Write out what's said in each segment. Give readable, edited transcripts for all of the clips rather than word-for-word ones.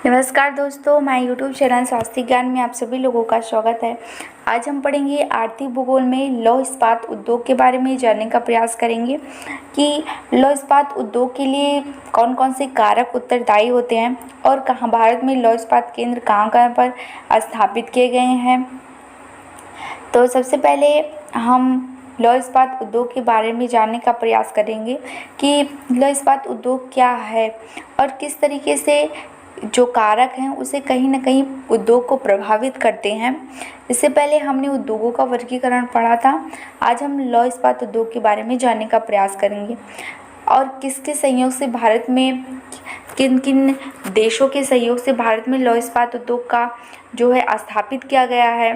नमस्कार दोस्तों, मैं यूट्यूब चैनल स्वास्थ्य ज्ञान में आप सभी लोगों का स्वागत है। आज हम पढ़ेंगे आर्थिक भूगोल में लौह इस्पात उद्योग के बारे में जानने का प्रयास करेंगे कि लौह इस्पात उद्योग के लिए कौन कौन से कारक उत्तरदायी होते हैं और कहाँ भारत में लौह इस्पात केंद्र कहाँ कहाँ पर स्थापित किए गए हैं। तो सबसे पहले हम लौह इस्पात उद्योग के बारे में जानने का प्रयास करेंगे कि लौह इस्पात उद्योग क्या है और किस तरीके से जो कारक हैं उसे कहीं ना कहीं उद्योग को प्रभावित करते हैं। इससे पहले हमने उद्योगों का वर्गीकरण पढ़ा था। आज हम लौह इस्पात उद्योग के बारे में जानने का प्रयास करेंगे और किसके सहयोग से भारत में किन किन देशों के सहयोग से भारत में लौह इस्पात उद्योग का जो है स्थापित किया गया है।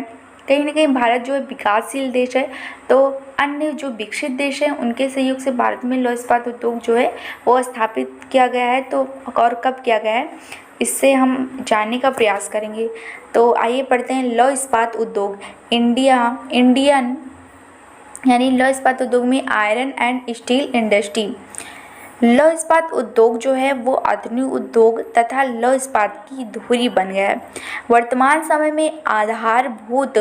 कहीं ना कहीं भारत जो है विकासशील देश है, तो अन्य जो विकसित देश हैं उनके सहयोग से भारत में लौह इस्पात उद्योग जो है वो स्थापित किया गया है। तो और कब किया गया है इससे हम जानने का प्रयास करेंगे। तो आइए पढ़ते हैं लौह इस्पात उद्योग। इंडियन यानी लौह इस्पात उद्योग में आयरन एंड स्टील इंडस्ट्री। लौह इस्पात उद्योग जो है वो आधुनिक उद्योग तथा लौह इस्पात की धुरी बन गया है। वर्तमान समय में आधारभूत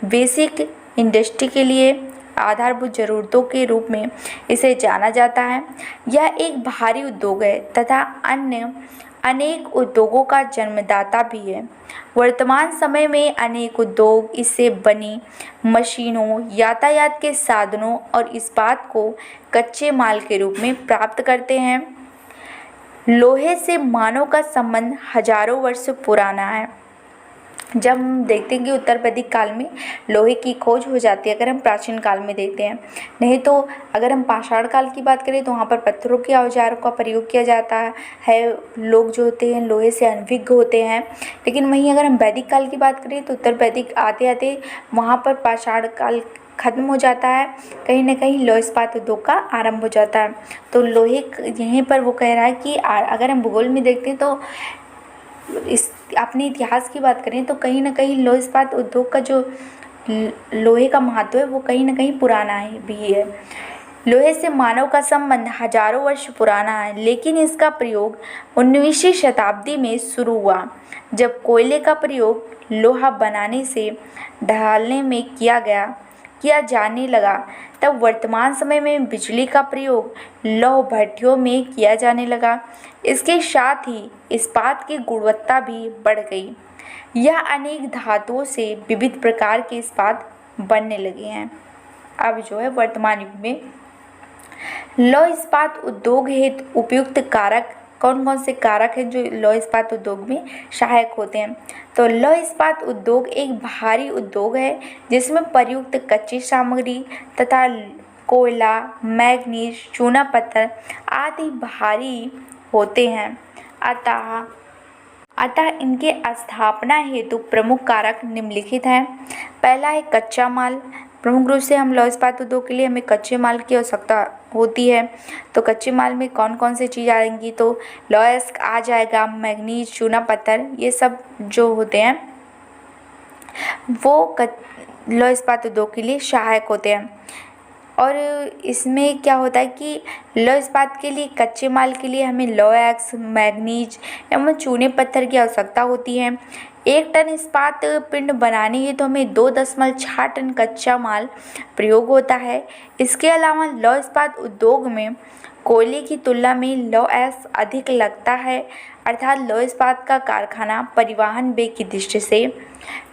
बेसिक इंडस्ट्री के लिए आधारभूत ज़रूरतों के रूप में इसे जाना जाता है। यह एक भारी उद्योग है तथा अन्य अनेक उद्योगों का जन्मदाता भी है। वर्तमान समय में अनेक उद्योग इससे बनी मशीनों, यातायात के साधनों और इस्पात को कच्चे माल के रूप में प्राप्त करते हैं। लोहे से मानव का संबंध हजारों वर्ष पुराना है। जब हम देखते हैं कि उत्तर वैदिक काल में लोहे की खोज हो जाती है, अगर हम प्राचीन काल में देखते हैं, नहीं तो अगर हम पाषाण काल की बात करें तो वहाँ पर पत्थरों के औजारों का प्रयोग किया जाता है। लोग जो होते हैं लोहे से अनभिज्ञ होते हैं। लेकिन वहीं अगर हम वैदिक काल की बात करें तो उत्तर वैदिक आते आते वहाँ पर पाषाण काल खत्म हो जाता है, कहीं ना कहीं लौह इस्पात उद्योग का आरंभ हो जाता है। तो लोहे यहीं पर वो कह रहा है कि अगर हम भूगोल में देखते हैं तो इस अपने इतिहास की बात करें तो कहीं ना कहीं लौह इस्पात उद्योग का जो लोहे का महत्व है वो कहीं ना कहीं पुराना है भी है। लोहे से मानव का संबंध हजारों वर्ष पुराना है, लेकिन इसका प्रयोग 19वीं शताब्दी में शुरू हुआ, जब कोयले का प्रयोग लोहा बनाने से ढालने में किया जाने लगा। तब वर्तमान समय में बिजली का प्रयोग लौह भट्टियों में किया जाने लगा। इसके साथ ही इस्पात की गुणवत्ता भी बढ़ गई। यह अनेक धातुओं से विविध प्रकार के इस्पात बनने लगे हैं। अब जो है वर्तमान युग में लौह इस्पात उद्योग हेतु उपयुक्त कारक कौन कौन से कारक हैं जो लौह इस्पात उद्योग में सहायक होते हैं। तो लौह इस्पात उद्योग एक भारी उद्योग है जिसमें प्रयुक्त कच्ची सामग्री तथा कोयला, मैग्नीज, चूना पत्थर आदि भारी होते हैं। अतः इनके स्थापना हेतु प्रमुख कारक निम्नलिखित हैं। पहला है कच्चा माल। प्रमुख रूप से हम लौह इस्पात उद्योग के लिए हमें कच्चे माल की आवश्यकता होती है। तो कच्चे माल में कौन कौन सी चीज़ आएंगी, तो लौह आ जाएगा, मैग्नीज, चूना पत्थर, ये सब जो होते हैं वो लौह इस्पात उद्योग के लिए सहायक होते हैं। और इसमें क्या होता है कि लौह इस्पात के लिए कच्चे माल के लिए हमें लौह, मैग्नीज एवं चूने पत्थर की आवश्यकता होती है। 1 टन इस्पात पिंड बनाने हेतु तो हमें 2.6 टन कच्चा माल प्रयोग होता है। इसके अलावा लौह इस्पात उद्योग में कोयले की तुलना में लौह अधिक लगता है, अर्थात लौह इस्पात का कारखाना परिवहन व्यय की दृष्टि से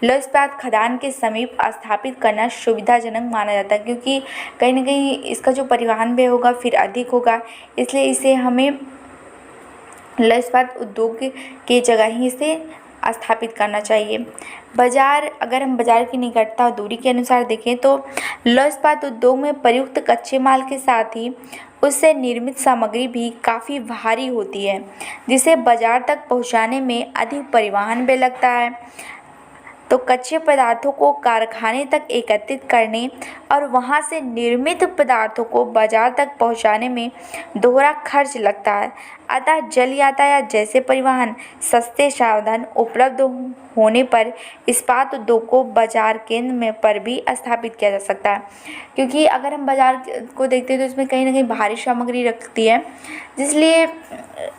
लौह इस्पात खदान के समीप स्थापित करना सुविधाजनक माना जाता है, क्योंकि कहीं ना कहीं इसका जो परिवहन व्यय होगा फिर अधिक होगा, इसलिए इसे हमें लौह इस्पात उद्योग के जगह ही इसे स्थापित करना चाहिए। अगर हम बाजार की निकटता और दूरी के अनुसार देखें तो लौह इस्पात उद्योग में प्रयुक्त कच्चे माल के साथ ही उससे निर्मित सामग्री भी काफ़ी भारी होती है, जिसे बाजार तक पहुंचाने में अधिक परिवहन व्यय लगता है। तो कच्चे पदार्थों को कारखाने तक एकत्रित करने और वहां से निर्मित पदार्थों को बाजार तक पहुंचाने में दोहरा खर्च लगता है। अतः जल यातायात जैसे परिवहन सस्ते साधन उपलब्ध होने पर इस्पात उद्योग को बाजार केंद्र में पर भी स्थापित किया जा सकता है। क्योंकि अगर हम बाजार को देखते हैं तो इसमें कहीं ना कहीं भारी सामग्री रखती है, इसलिए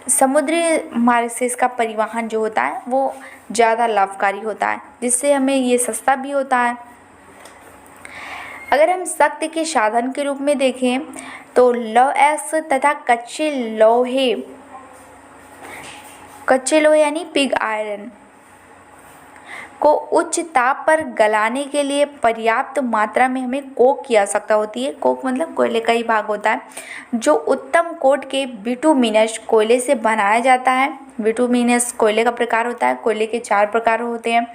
समुद्री मार्ग से इसका परिवहन जो होता है वो ज़्यादा लाभकारी होता है, जिससे हमें ये सस्ता भी होता है। अगर हम शक्ति के साधन के रूप में देखें तो लौह अयस्क तथा कच्चे लोहे यानी पिग आयरन को उच्च ताप पर गलाने के लिए पर्याप्त मात्रा में हमें कोक की आवश्यकता होती है। कोक मतलब कोयले का ही भाग होता है, जो उत्तम कोट के बिटुमिनस कोयले से बनाया जाता है। बिटुमिनस कोयले का प्रकार होता है। कोयले के 4 प्रकार होते हैं,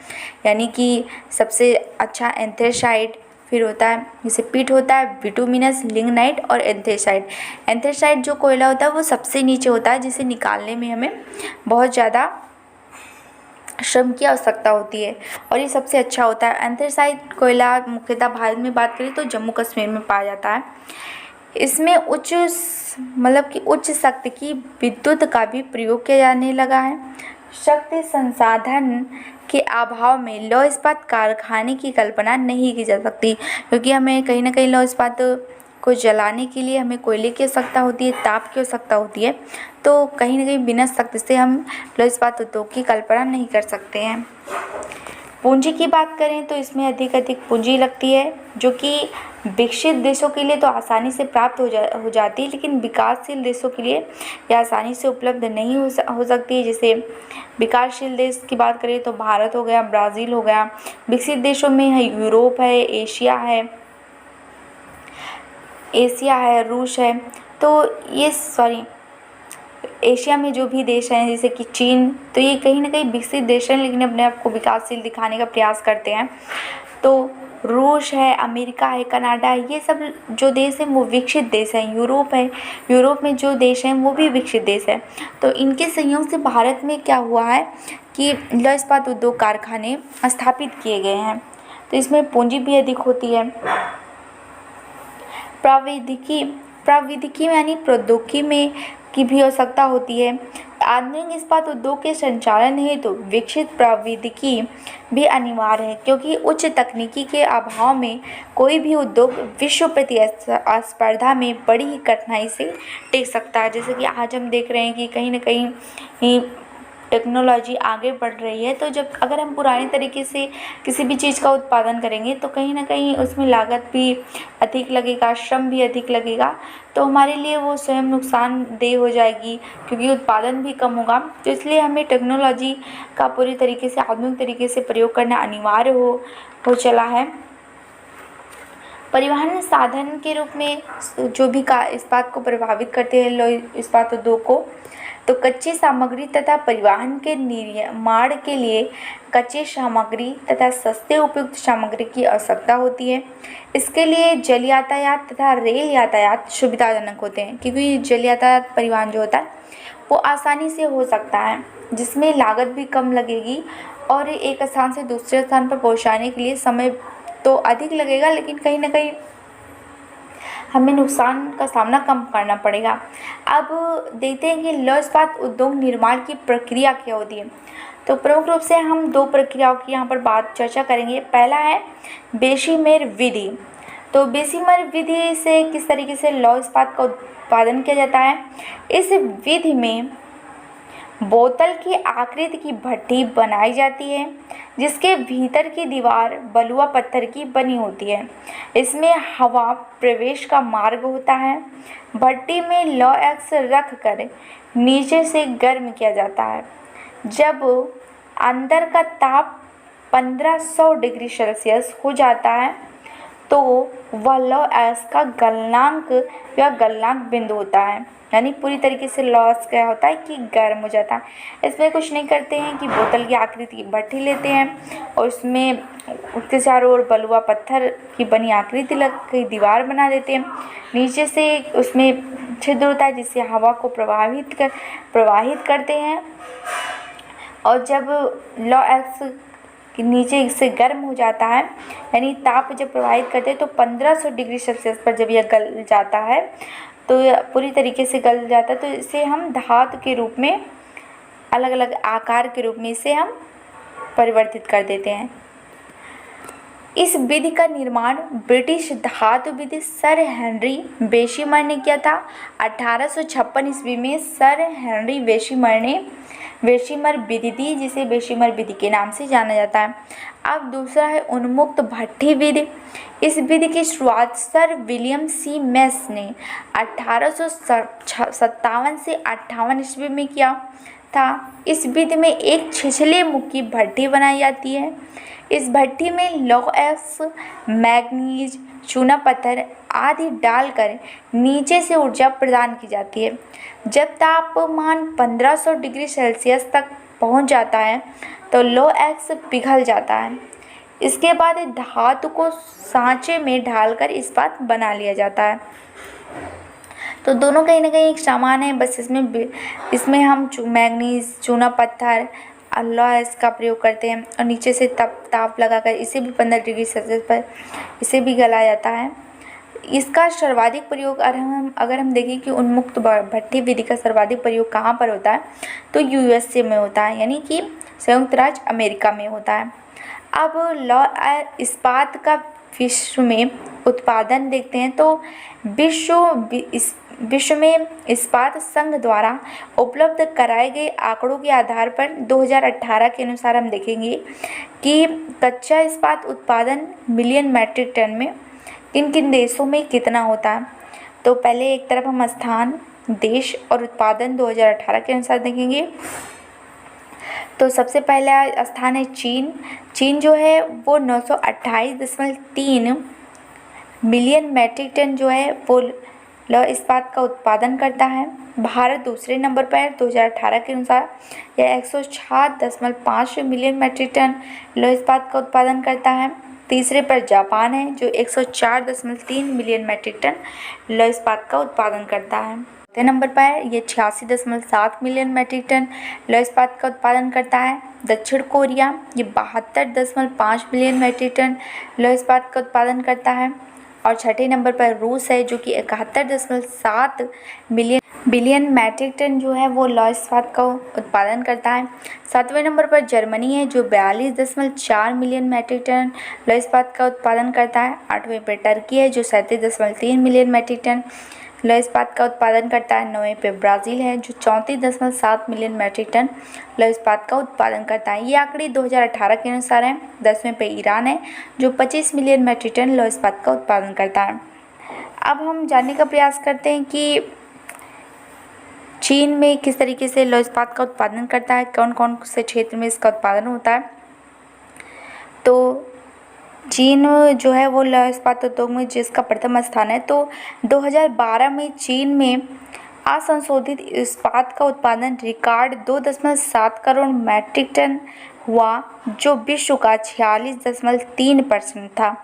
यानी कि सबसे अच्छा एंथ्रेसाइट, फिर होता है जैसे पीट होता है, बिटुमिनस, लिग्नाइट और एंथ्रेसाइट। एंथ्रेसाइट जो कोयला होता है वो सबसे नीचे होता है, जिसे निकालने में हमें बहुत ज़्यादा श्रम की आवश्यकता होती है और ये सबसे अच्छा होता है। एंथ्रेसाइट कोयला मुख्यतः भारत में बात करें तो जम्मू कश्मीर में पाया जाता है। इसमें उच्च शक्ति की विद्युत का भी प्रयोग किया जाने लगा है। शक्ति संसाधन के अभाव में लौह इस्पात कारखाने की कल्पना नहीं की जा सकती, क्योंकि हमें कहीं ना कहीं लौह इस्पात को जलाने के लिए हमें कोयले की आवश्यकता होती है, ताप की आवश्यकता होती है। तो कहीं ना कहीं बिना शक्ति से हम लौह इस्पात उद्योग की कल्पना नहीं कर सकते हैं। पूंजी की बात करें तो इसमें अधिक पूंजी लगती है, जो कि विकसित देशों के लिए तो आसानी से प्राप्त हो जाती है, लेकिन विकासशील देशों के लिए यह आसानी से उपलब्ध नहीं हो सकती है। जैसे विकासशील देश की बात करें तो भारत हो गया, ब्राज़ील हो गया। विकसित देशों में है यूरोप है, एशिया है, रूस है। तो ये एशिया में जो भी देश हैं जैसे कि चीन, तो ये कहीं ना कहीं विकसित देश हैं, लेकिन अपने आप को विकासशील दिखाने का प्रयास करते हैं। तो रूस है, अमेरिका है, कनाडा है, ये सब जो देश हैं वो विकसित देश हैं। यूरोप है, यूरोप में जो देश हैं वो भी विकसित देश है। तो इनके सहयोग से भारत में क्या हुआ है कि लौह इस्पात उद्योग कारखाने स्थापित किए गए हैं। तो इसमें पूंजी भी अधिक होती है। प्रौद्योगिकी यानी प्रौद्योगिकी में की भी आवश्यकता होती है। आधुनिक इस्पात उद्योग के संचालन हेतु विकसित प्रौद्योगिकी भी अनिवार्य है, क्योंकि उच्च तकनीकी के अभाव में कोई भी उद्योग विश्व प्रतिस्पर्धा में बड़ी ही कठिनाई से टिक सकता है। जैसे कि आज हम देख रहे हैं कि कहीं ना कहीं टेक्नोलॉजी आगे बढ़ रही है, तो अगर हम पुराने तरीके से किसी भी चीज़ का उत्पादन करेंगे तो कहीं ना कहीं उसमें लागत भी अधिक लगेगा, श्रम भी अधिक लगेगा, तो हमारे लिए वो स्वयं नुकसानदेह हो जाएगी, क्योंकि उत्पादन भी कम होगा। तो इसलिए हमें टेक्नोलॉजी का पूरी तरीके से आधुनिक तरीके से प्रयोग करना अनिवार्य हो चला है। परिवहन साधन के रूप में जो भी इस्पात को प्रभावित करते हैं लौह इस्पात उद्योग को, तो कच्ची सामग्री तथा परिवहन के निर्माण के लिए कच्ची सामग्री तथा सस्ते उपयुक्त सामग्री की आवश्यकता होती है। इसके लिए जल यातायात तथा रेल यातायात सुविधाजनक होते हैं, क्योंकि जल यातायात परिवहन जो होता है वो आसानी से हो सकता है, जिसमें लागत भी कम लगेगी और एक स्थान से दूसरे स्थान पर पहुंचाने के लिए समय तो अधिक लगेगा, लेकिन कहीं ना कहीं हमें नुकसान का सामना कम करना पड़ेगा। अब देखते हैं कि लौह इस्पात उद्योग निर्माण की प्रक्रिया क्या होती है। तो प्रमुख रूप से हम 2 प्रक्रियाओं की यहाँ पर चर्चा करेंगे। पहला है बेशीमेर विधि। तो बेशीमेर विधि से किस तरीके से लौह इस्पात का उत्पादन किया जाता है। इस विधि में बोतल की आकृति की भट्ठी बनाई जाती है, जिसके भीतर की दीवार बलुआ पत्थर की बनी होती है। इसमें हवा प्रवेश का मार्ग होता है। भट्टी में लौह अयस्क रख कर नीचे से गर्म किया जाता है। जब अंदर का ताप 1500 डिग्री सेल्सियस हो जाता है तो वह लौह अयस्क का गलनांक या गलनांक बिंदु होता है, यानी पूरी तरीके से लॉस क्या होता है कि गर्म हो जाता है। इसमें कुछ नहीं करते हैं कि बोतल की आकृति की भट्ठी लेते हैं और उसमें उसके चारों ओर बलुआ पत्थर की बनी आकृति लग के दीवार बना देते हैं। नीचे से उसमें छिद्र होता है जिससे हवा को प्रवाहित करते हैं, और जब लौह अयस्क नीचे से गर्म हो जाता है, यानी ताप जब प्रवाहित करते हैं तो 1500 डिग्री सेल्सियस पर जब यह गल जाता है तो पूरी तरीके से गल जाता है तो इसे हम धातु के रूप में, अलग अलग आकार के रूप में इसे हम परिवर्तित कर देते हैं। इस विधि का निर्माण ब्रिटिश धातु विधि सर हेनरी वेशीमर ने किया था। 1856 ईस्वी में सर हेनरी वेशीमर विधि थी, जिसे वेशीमर विधि के नाम से जाना जाता है। अब दूसरा है उन्मुक्त भट्ठी विधि। इस विधि की शुरुआत सर विलियम सी मेस ने 1857 से 58 ईस्वी में किया था। इस विधि में एक छिछले मुख की भट्ठी बनाई जाती है। इस भट्ठी में लौह, मैग्नीज, चूना पत्थर आदि डालकर नीचे से ऊर्जा प्रदान की जाती है। जब तापमान 1500 डिग्री सेल्सियस तक पहुंच जाता है तो लौह पिघल जाता है। इसके बाद धातु को सांचे में ढालकर इस्पात बना लिया जाता है। तो दोनों कहीं ना कहीं एक समान है, बस इसमें हम मैग्नीज, चूना पत्थर, लौह का प्रयोग करते हैं और नीचे से ताप लगाकर इसे भी 15 डिग्री सेल्सियस पर इसे भी गलाया जाता है। इसका सर्वाधिक प्रयोग अगर हम देखें कि उन्मुक्त भट्ठी विधि का सर्वाधिक प्रयोग कहाँ पर होता है तो यूएसए में होता है, यानी कि संयुक्त राज्य अमेरिका में होता है। अब लौह इस्पात का विश्व में उत्पादन देखते हैं तो विश्व में इस्पात संघ द्वारा उपलब्ध कराए गए आंकड़ों के आधार पर 2018 के अनुसार हम देखेंगे कि कच्चा इस्पात उत्पादन मिलियन मैट्रिक टन में किन किन देशों में कितना होता है। तो पहले एक तरफ हम स्थान, देश और उत्पादन 2018 के अनुसार देखेंगे। तो सबसे पहला स्थान है चीन। चीन जो है वो 928.3 मिलियन मैट्रिक टन जो है वो लौह इस्पात का उत्पादन करता है। भारत दूसरे नंबर पर 2018 के अनुसार यह 106.5 मिलियन मैट्रिक टन लौह इस्पात का उत्पादन करता है। तीसरे पर जापान है जो 104.3 मिलियन मैट्रिक टन लौह इस्पात का उत्पादन करता है। चौथे नंबर पर ये 86.7 मिलियन मैट्रिक टन लौह इस्पात का उत्पादन करता है। दक्षिण कोरिया ये 72.5 मिलियन मैट्रिक टन लौह इस्पात का उत्पादन करता है। और छठे नंबर पर रूस है जो कि 71.7 बिलियन मैट्रिक टन जो है वो लौह इस्पात का उत्पादन करता है। सातवें नंबर पर जर्मनी है जो 42.4 मिलियन मैट्रिक टन लौह इस्पात का उत्पादन करता है। आठवें पर टर्की है जो 37.3 मिलियन मैट्रिक टन लौह इस्पात का उत्पादन करता है। नौवें पे ब्राज़ील है जो 34.7 मिलियन मैट्रिक टन लौह इस्पात का उत्पादन करता है। ये आंकड़े 2018 के अनुसार हैं। 10वें पे ईरान है जो 25 मिलियन मैट्रिक टन लौह इस्पात का उत्पादन करता है। अब हम जानने का प्रयास करते हैं कि चीन में किस तरीके से लौह इस्पात का उत्पादन करता है, कौन कौन से क्षेत्र में इसका उत्पादन होता है। तो चीन जो है वो लौह इस्पात उद्योग में जिसका प्रथम स्थान है। तो 2012 में चीन में असंशोधित इस्पात का उत्पादन रिकॉर्ड 2.7 करोड़ मैट्रिक टन हुआ जो विश्व का 46.3% था।